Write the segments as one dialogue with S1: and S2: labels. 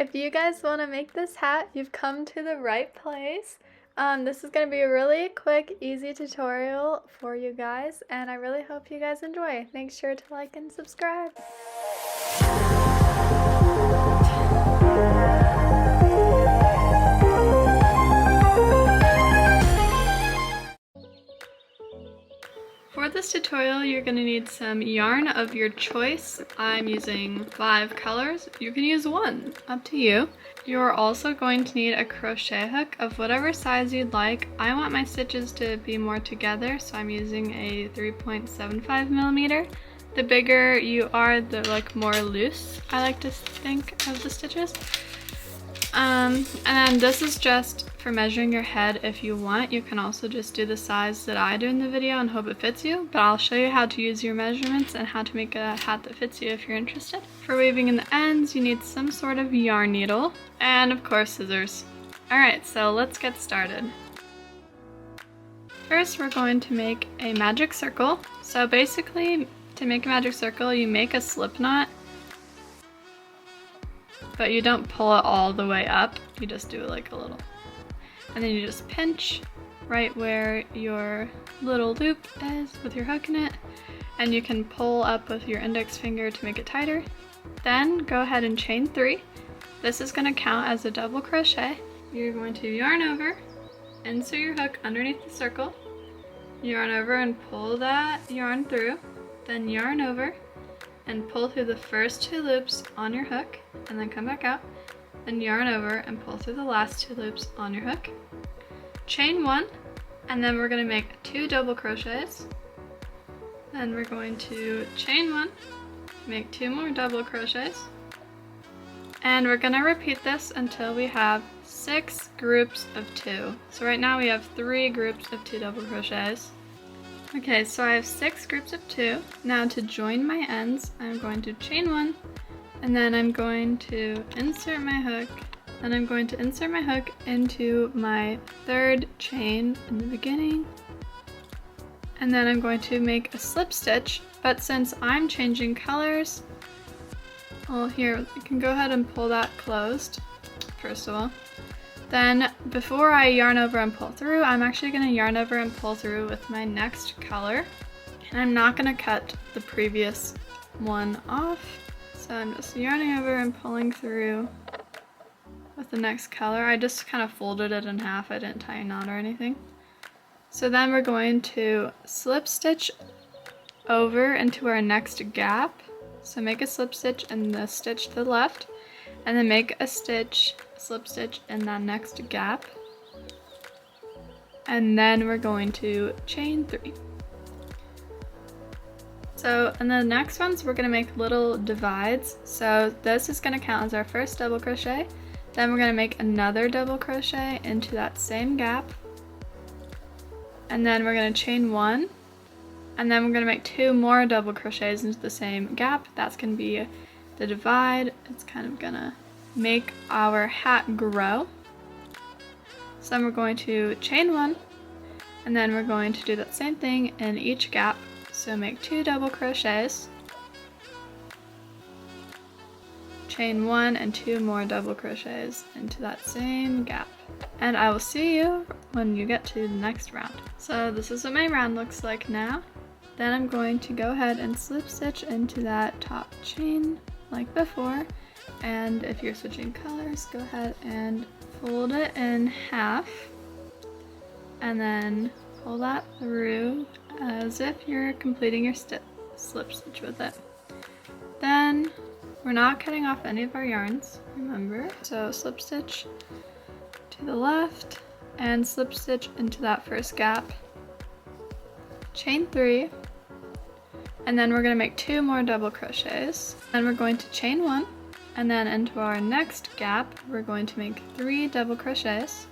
S1: If you guys want to make this hat, you've come to the right place. This is going to be a really quick, easy tutorial for you guys, and I really hope you guys enjoy. Make sure to like and subscribe. For this tutorial, you're going to need some yarn of your choice. I'm using 5 colors. You can use 1, up to you. You're also going to need a crochet hook of whatever size you'd like. I want my stitches to be more together, so I'm using a 3.75 millimeter. The bigger you are, the more loose I like to think of the stitches. And then this is just for measuring your head. If you want, you can also just do the size that I do in the video and hope it fits you, but I'll show you how to use your measurements and how to make a hat that fits you if you're interested. For weaving in the ends, you need some sort of yarn needle and of course scissors. Alright, so let's get started. First, we're going to make a magic circle. So basically, to make a magic circle, you make a slip knot, but you don't pull it all the way up, you just do like a little. And then you just pinch right where your little loop is with your hook in it, and you can pull up with your index finger to make it tighter. Then go ahead and chain 3. This is going to count as a double crochet. You're going to yarn over, insert your hook underneath the circle, yarn over and pull that yarn through, then yarn over and pull through the first 2 loops on your hook, and then come back out, then yarn over and pull through the last 2 loops on your hook. Chain 1, and then we're going to make 2 double crochets. Then we're going to chain 1, make 2 more double crochets, and we're going to repeat this until we have 6 groups of 2. So right now we have 3 groups of 2 double crochets. Okay, so I have 6 groups of 2. Now to join my ends, I'm going to chain 1, and then I'm going to insert my hook, and I'm going to insert my hook into my 3rd chain in the beginning, and then I'm going to make a slip stitch, but since I'm changing colors, well, here, you can go ahead and pull that closed, first of all. Then, before I yarn over and pull through, I'm actually going to yarn over and pull through with my next color. And I'm not going to cut the previous one off. So I'm just yarning over and pulling through with the next color. I just kind of folded it in half. I didn't tie a knot or anything. So then we're going to slip stitch over into our next gap. So make a slip stitch in the stitch to the left, and then make a slip stitch in that next gap, and then we're going to chain 3. So in the next ones we're going to make little divides. So this is going to count as our first double crochet, then we're going to make another double crochet into that same gap, and then we're going to chain 1, and then we're going to make 2 more double crochets into the same gap. That's going to be the divide. It's kind of gonna make our hat grow. So then we're going to chain 1, and then we're going to do that same thing in each gap. So make 2 double crochets, chain 1 and 2 more double crochets into that same gap. And I will see you when you get to the next round. So this is what my round looks like now. Then I'm going to go ahead and slip stitch into that top chain like before. And if you're switching colors, go ahead and fold it in half, and then pull that through as if you're completing your slip stitch with it. Then we're not cutting off any of our yarns, remember. So slip stitch to the left and slip stitch into that first gap, chain 3, and then we're going to make 2 more double crochets. Then we're going to chain 1, and then into our next gap we're going to make 3 double crochets.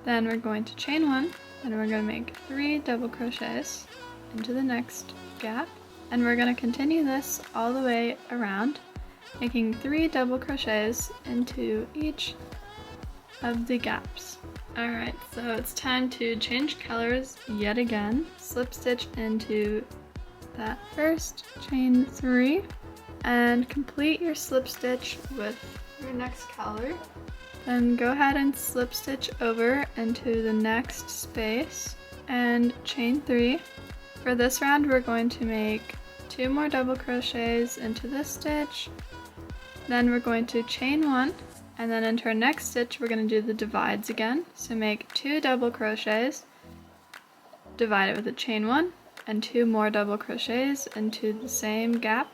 S1: Then we're going to chain 1, and we're going to make 3 double crochets into the next gap, and we're going to continue this all the way around, making 3 double crochets into each of the gaps. Alright, so it's time to change colors yet again. Slip stitch into that first chain 3, and complete your slip stitch with your next color. Then go ahead and slip stitch over into the next space and chain 3. For this round we're going to make 2 more double crochets into this stitch, then we're going to chain 1, and then into our next stitch we're going to do the divides again. So make 2 double crochets, divide it with a chain 1, and 2 more double crochets into the same gap.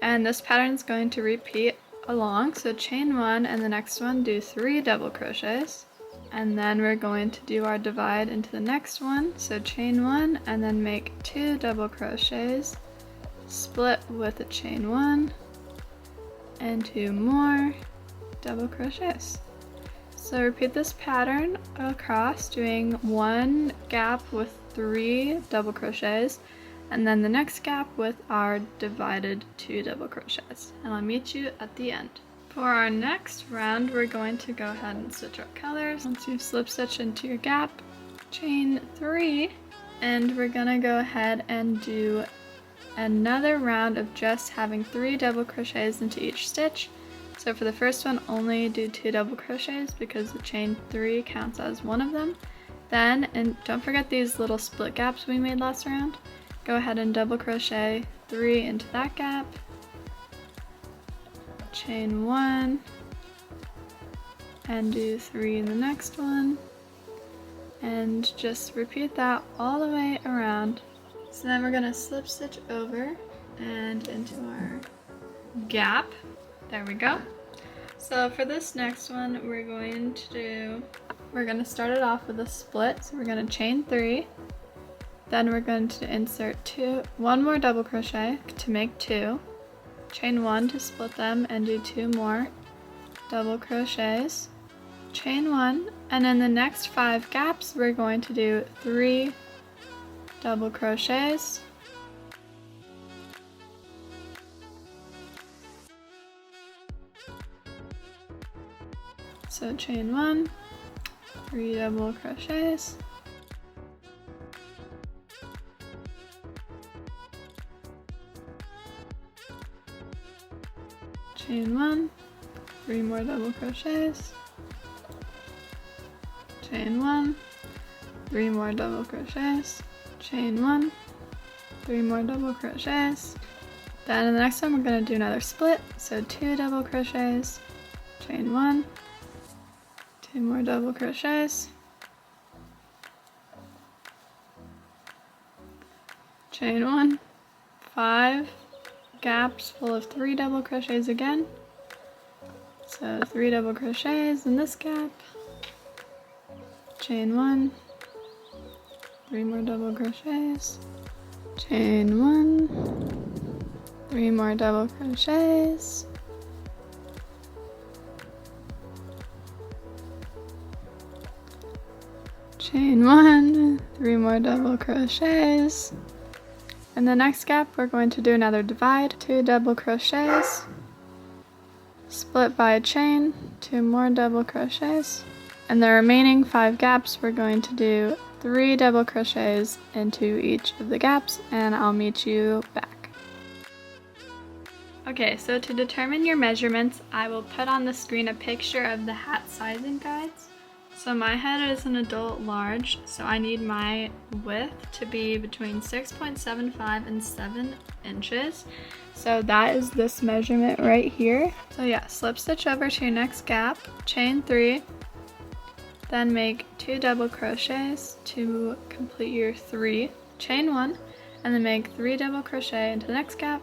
S1: And this pattern is going to repeat along, so chain 1 and the next one do 3 double crochets, and then we're going to do our divide into the next one, so chain 1 and then make 2 double crochets, split with a chain 1 and 2 more double crochets. So repeat this pattern across, doing 1 gap with 3 double crochets, and then the next gap with our divided 2 double crochets. And I'll meet you at the end. For our next round, we're going to go ahead and switch up colors. Once you've slip stitched into your gap, chain 3, and we're gonna go ahead and do another round of just having 3 double crochets into each stitch. So for the first one, only do 2 double crochets because the chain 3 counts as one of them. Then, and don't forget these little split gaps we made last round, go ahead and double crochet 3 into that gap, chain 1, and do 3 in the next one, and just repeat that all the way around. So then we're going to slip stitch over and into our gap. There we go. So for this next one, we're going to start it off with a split. So we're going to chain 3, then we're going to insert 1 more double crochet to make 2, chain 1 to split them and do 2 more double crochets, chain 1, and in the next 5 gaps we're going to do 3 double crochets, so chain 1, 3 double crochets, chain 1, 3 more double crochets, chain 1, 3 more double crochets, chain 1, 3 more double crochets. Then in the next one we're going to do another split, so 2 double crochets, chain 1, 2 more double crochets, chain 1, 5 gaps full of 3 double crochets again, so 3 double crochets in this gap, chain 1, 3 more double crochets, chain 1, 3 more double crochets, chain 1, 3 more double crochets. In the next gap, we're going to do another divide, 2 double crochets, split by a chain, 2 more double crochets, and the remaining 5 gaps, we're going to do 3 double crochets into each of the gaps, and I'll meet you back. Okay, so to determine your measurements, I will put on the screen a picture of the hat sizing guides. So my head is an adult large, so I need my width to be between 6.75 and 7 inches. So that is this measurement right here. So yeah, slip stitch over to your next gap, chain 3, then make 2 double crochets to complete your 3, chain 1, and then make 3 double crochet into the next gap,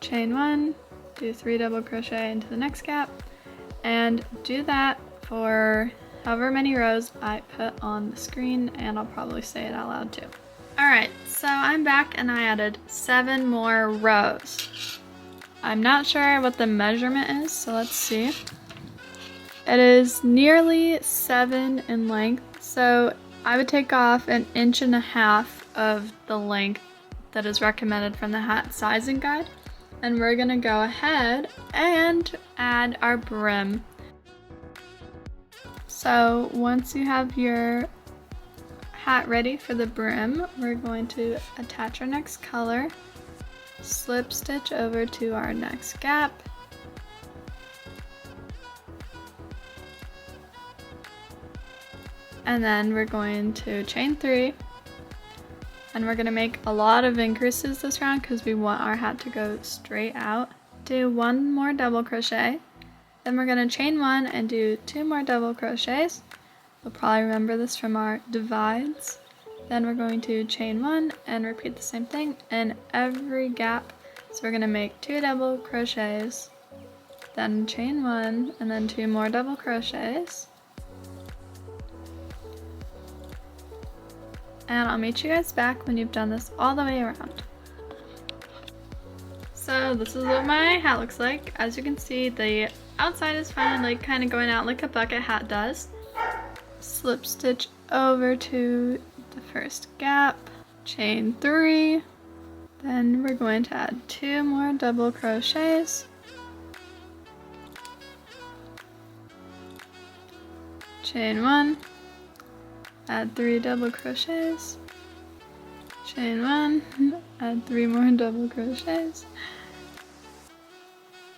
S1: chain 1, do 3 double crochet into the next gap, and do that for however many rows I put on the screen, and I'll probably say it out loud too. Alright, so I'm back and I added 7 more rows. I'm not sure what the measurement is, so let's see. It is nearly 7 in length, so I would take off 1.5 inches of the length that is recommended from the hat sizing guide. And we're gonna go ahead and add our brim. So once you have your hat ready for the brim, we're going to attach our next color, slip stitch over to our next gap, and then we're going to chain 3, and we're going to make a lot of increases this round because we want our hat to go straight out. Do 1 more double crochet, then we're going to chain 1 and do 2 more double crochets. You'll probably remember this from our divides. Then we're going to chain 1 and repeat the same thing in every gap. So we're going to make 2 double crochets, then chain 1, and then 2 more double crochets. And I'll meet you guys back when you've done this all the way around. So this is what my hat looks like. As you can see, the outside is finally like kind of going out like a bucket hat does. Slip stitch over to the first gap, chain 3, then we're going to add 2 more double crochets, chain 1, add 3 double crochets, chain 1, add 3 more double crochets,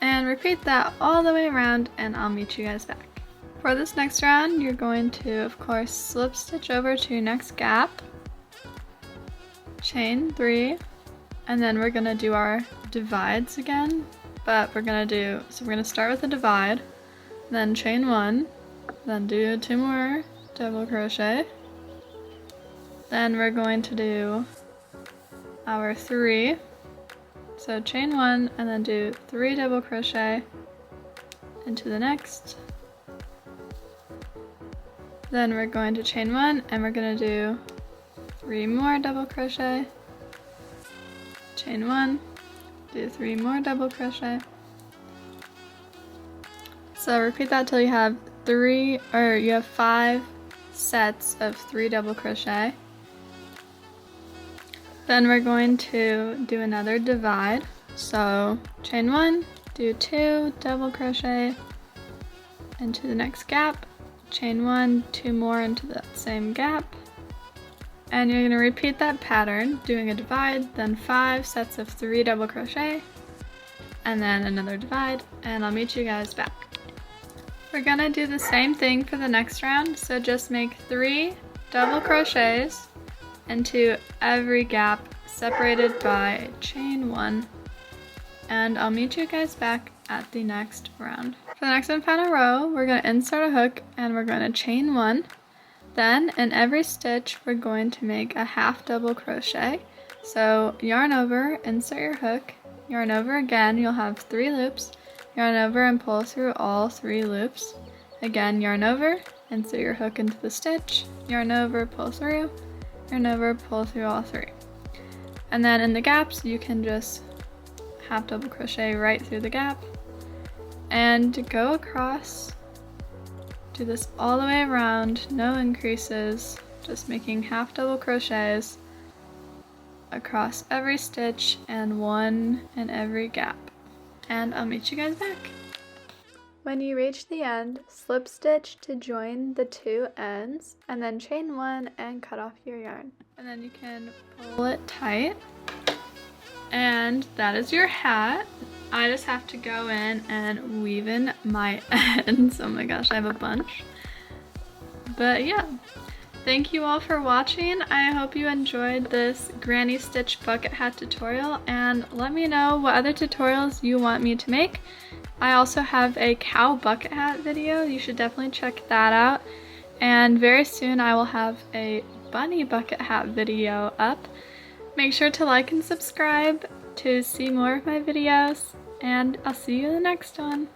S1: and repeat that all the way around, and I'll meet you guys back. For this next round, you're going to, of course, slip stitch over to your next gap, chain 3, and then we're gonna do our divides again, but we're gonna start with a divide, then chain 1, then do 2 more double crochet, then we're going to do our 3, so chain 1 and then do 3 double crochet into the next. Then we're going to chain 1 and we're going to do 3 more double crochet, chain 1, do 3 more double crochet. So repeat that till you have 5 sets of 3 double crochet. Then we're going to do another divide. So chain 1, do 2 double crochet into the next gap, chain 1, 2 more into that same gap, and you're going to repeat that pattern, doing a divide, then 5 sets of 3 double crochet, and then another divide, and I'll meet you guys back. We're going to do the same thing for the next round, so just make 3 double crochets into every gap separated by chain 1, and I'll meet you guys back at the next round. For the next and final row, we're going to insert a hook and we're going to chain 1. Then in every stitch, we're going to make a half double crochet. So yarn over, insert your hook, yarn over again, you'll have 3 loops, yarn over and pull through all 3 loops. Again, yarn over, insert your hook into the stitch, yarn over, pull through, yarn over, pull through all 3. And then in the gaps, you can just half double crochet right through the gap and go across. Do this all the way around, no increases, just making half double crochets across every stitch and 1 in every gap. And I'll meet you guys back. When you reach the end, slip stitch to join the 2 ends, and then chain 1 and cut off your yarn. And then you can pull it tight, and that is your hat. I just have to go in and weave in my ends. Oh my gosh, I have a bunch. But yeah, thank you all for watching. I hope you enjoyed this granny stitch bucket hat tutorial, and let me know what other tutorials you want me to make. I also have a cow bucket hat video. You should definitely check that out. And very soon I will have a bunny bucket hat video up. Make sure to like and subscribe to see more of my videos, and I'll see you in the next one.